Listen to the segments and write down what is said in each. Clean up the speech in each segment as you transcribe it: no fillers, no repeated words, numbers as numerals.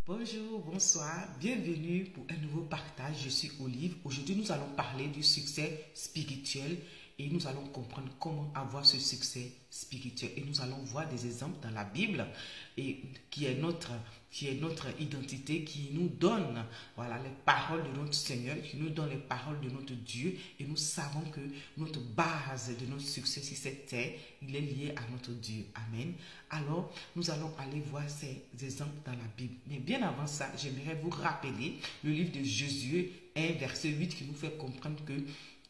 Bonjour, bonsoir, bienvenue pour un nouveau partage. Je suis Olive. Aujourd'hui, nous allons parler du succès spirituel et nous allons comprendre comment avoir ce succès spirituel. Et nous allons voir des exemples dans la Bible et qui est notre identité, qui nous donne les paroles de notre Seigneur, qui nous donne les paroles de notre Dieu. Et nous savons que notre base de notre succès sur cette terre, il est lié à notre Dieu. Amen. Alors, nous allons aller voir ces exemples dans la Bible. Mais bien avant ça, j'aimerais vous rappeler le livre de Josué 1, verset 8, qui nous fait comprendre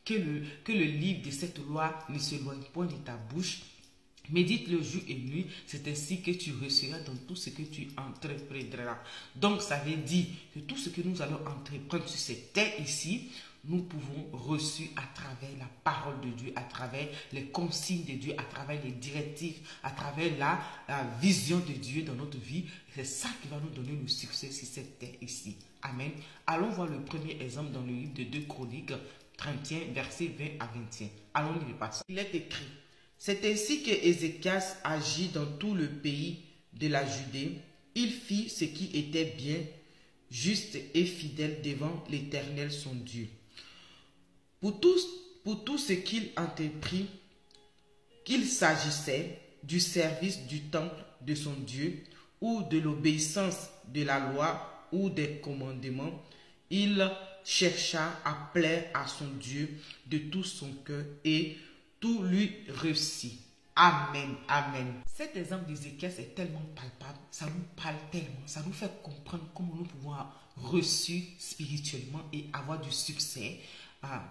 que le livre de cette loi ne s'éloigne point de ta bouche. Médite le jour et nuit, c'est ainsi que tu réussiras dans tout ce que tu entreprendras. Donc, ça veut dire que tout ce que nous allons entreprendre sur cette terre ici, nous pouvons reçu à travers la parole de Dieu, à travers les consignes de Dieu, à travers les directives, à travers la vision de Dieu dans notre vie. C'est ça qui va nous donner le succès sur cette terre ici. Amen. Allons voir le premier exemple dans le livre de 2 Chroniques 31, versets 20 à 21. Allons lire le passage. Il est écrit: c'est ainsi que Ézéchias agit dans tout le pays de la Judée. Il fit ce qui était bien, juste et fidèle devant l'Éternel son Dieu. Pour tout ce qu'il entreprit, qu'il s'agissait du service du temple de son Dieu, ou de l'obéissance de la loi ou des commandements, il chercha à plaire à son Dieu de tout son cœur et tout lui réussit. Amen, amen. Cet exemple d'Ézéchias est tellement palpable, ça nous parle tellement, ça nous fait comprendre comment nous pouvons reçu spirituellement et avoir du succès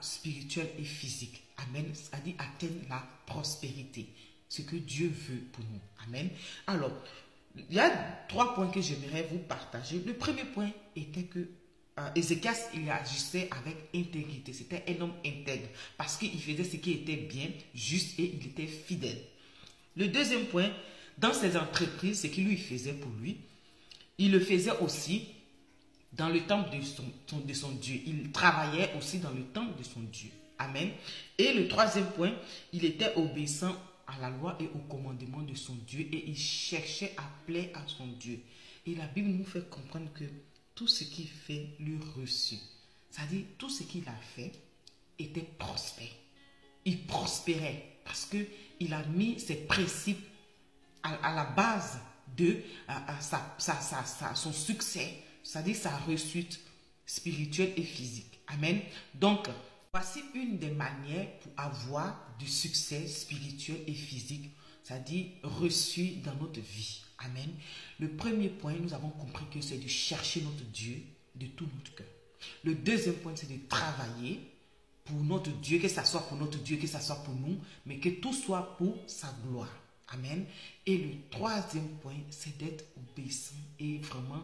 spirituel et physique. Amen. C'est-à-dire atteindre la prospérité, ce que Dieu veut pour nous. Amen. Alors, il y a 3 points que j'aimerais vous partager. Le premier point était que Ézéchias, il agissait avec intégrité. C'était un homme intègre parce qu'il faisait ce qui était bien, juste et il était fidèle. Le deuxième point, dans ses entreprises, ce qu'il lui faisait pour lui, il le faisait aussi dans le temple de son Dieu. Il travaillait aussi dans le temple de son Dieu. Amen. Et le troisième point, il était obéissant à la loi et au commandement de son Dieu et il cherchait à plaire à son Dieu. Et la Bible nous fait comprendre que tout ce qu'il fait lui reçut. C'est-à-dire, tout ce qu'il a fait était prospère. Il prospérait parce qu'il a mis ses principes à la base de son succès, c'est-à-dire sa réussite spirituelle et physique. Amen. Donc, voici une des manières pour avoir du succès spirituel et physique, c'est-à-dire reçu dans notre vie. Amen. Le premier point, nous avons compris que c'est de chercher notre Dieu de tout notre cœur. Le deuxième point, c'est de travailler pour notre Dieu, que ce soit pour notre Dieu, que ce soit pour nous, mais que tout soit pour sa gloire. Amen. Et le troisième point, c'est d'être obéissant et vraiment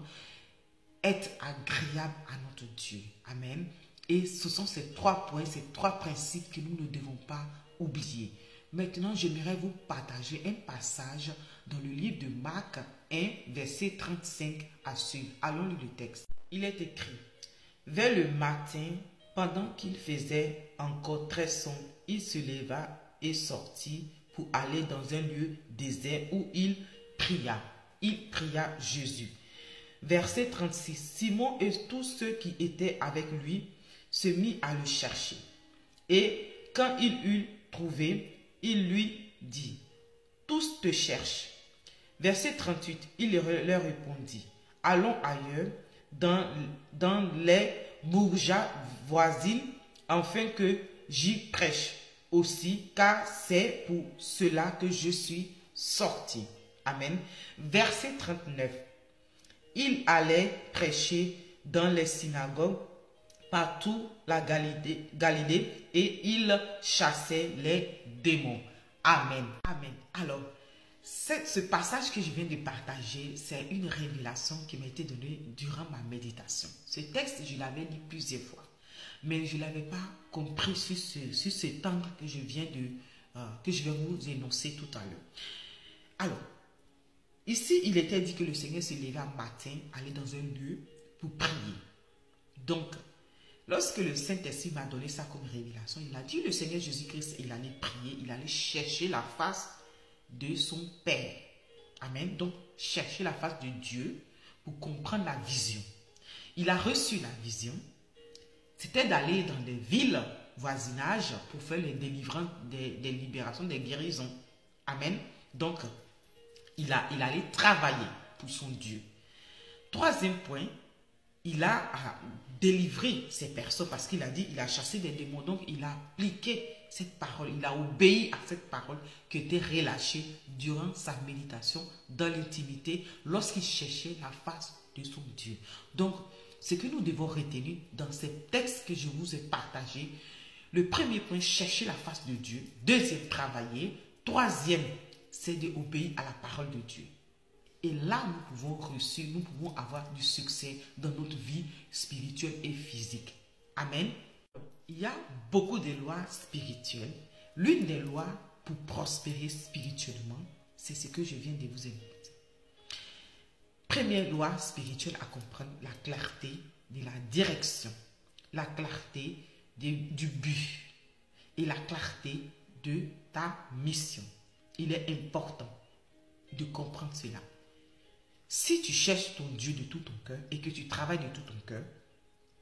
être agréable à notre Dieu. Amen. Et ce sont ces 3 points, ces 3 principes que nous ne devons pas oublier. Maintenant, j'aimerais vous partager un passage dans le livre de Marc 1, verset 35 à suivre. Allons lire le texte. Il est écrit: vers le matin, pendant qu'il faisait encore très sombre, il se leva et sortit pour aller dans un lieu désert où il pria. Il pria Jésus. Verset 36. Simon et tous ceux qui étaient avec lui se mit à le chercher. Et quand il eut trouvé, il lui dit: tous te cherchent. Verset 38, il leur répondit: allons ailleurs, dans les bourgeats voisines, afin que j'y prêche aussi, car c'est pour cela que je suis sorti. Amen. Verset 39, il allait prêcher dans les synagogues partout la Galilée et il chassait les démons. Amen. Amen. Alors, ce passage que je viens de partager, c'est une révélation qui m'a été donnée durant ma méditation. Ce texte, je l'avais lu plusieurs fois, mais je ne l'avais pas compris sur cet angle que je vais vous énoncer tout à l'heure. Alors, ici, il était dit que le Seigneur se levait un matin, allait dans un lieu pour prier. Donc, lorsque le Saint-Esprit m'a donné ça comme révélation, il a dit le Seigneur Jésus-Christ, il allait prier, il allait chercher la face de son Père. Amen. Donc, chercher la face de Dieu pour comprendre la vision. Il a reçu la vision. C'était d'aller dans des villes voisinages pour faire les délivrances, des libérations, des guérisons. Amen. Donc, il allait travailler pour son Dieu. Troisième point, il a délivré ces personnes parce qu'il a dit, il a chassé des démons. Donc, il a appliqué cette parole, il a obéi à cette parole qui était relâchée durant sa méditation dans l'intimité lorsqu'il cherchait la face de son Dieu. Donc, ce que nous devons retenir dans ces textes que je vous ai partagés, le premier point, chercher la face de Dieu. Deuxième, travailler. Troisième, c'est d'obéir à la parole de Dieu. Et là, nous pouvons avoir du succès dans notre vie spirituelle et physique. Amen. Il y a beaucoup de lois spirituelles. L'une des lois pour prospérer spirituellement, c'est ce que je viens de vous inviter. Première loi spirituelle à comprendre, la clarté de la direction, la clarté du but et la clarté de ta mission. Il est important de comprendre cela. Si tu cherches ton Dieu de tout ton cœur et que tu travailles de tout ton cœur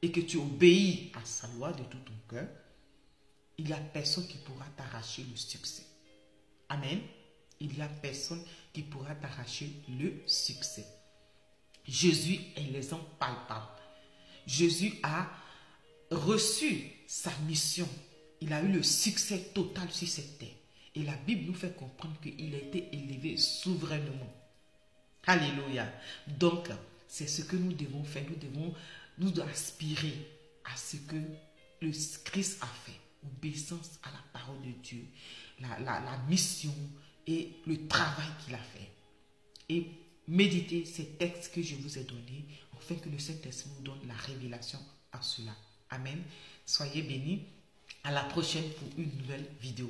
et que tu obéis à sa loi de tout ton cœur, il n'y a personne qui pourra t'arracher le succès. Amen. Il n'y a personne qui pourra t'arracher le succès. Jésus est l'exemple palpable. Jésus a reçu sa mission. Il a eu le succès total sur cette terre. Et la Bible nous fait comprendre qu'il a été élevé souverainement. Alléluia. Donc, c'est ce que nous devons faire. Nous devons nous aspirer à ce que le Christ a fait. Obéissance à la parole de Dieu. La mission et le travail qu'il a fait. Et méditez ces textes que je vous ai donnés afin que le Saint-Esprit nous donne la révélation à cela. Amen. Soyez bénis. À la prochaine pour une nouvelle vidéo.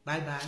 Bye bye.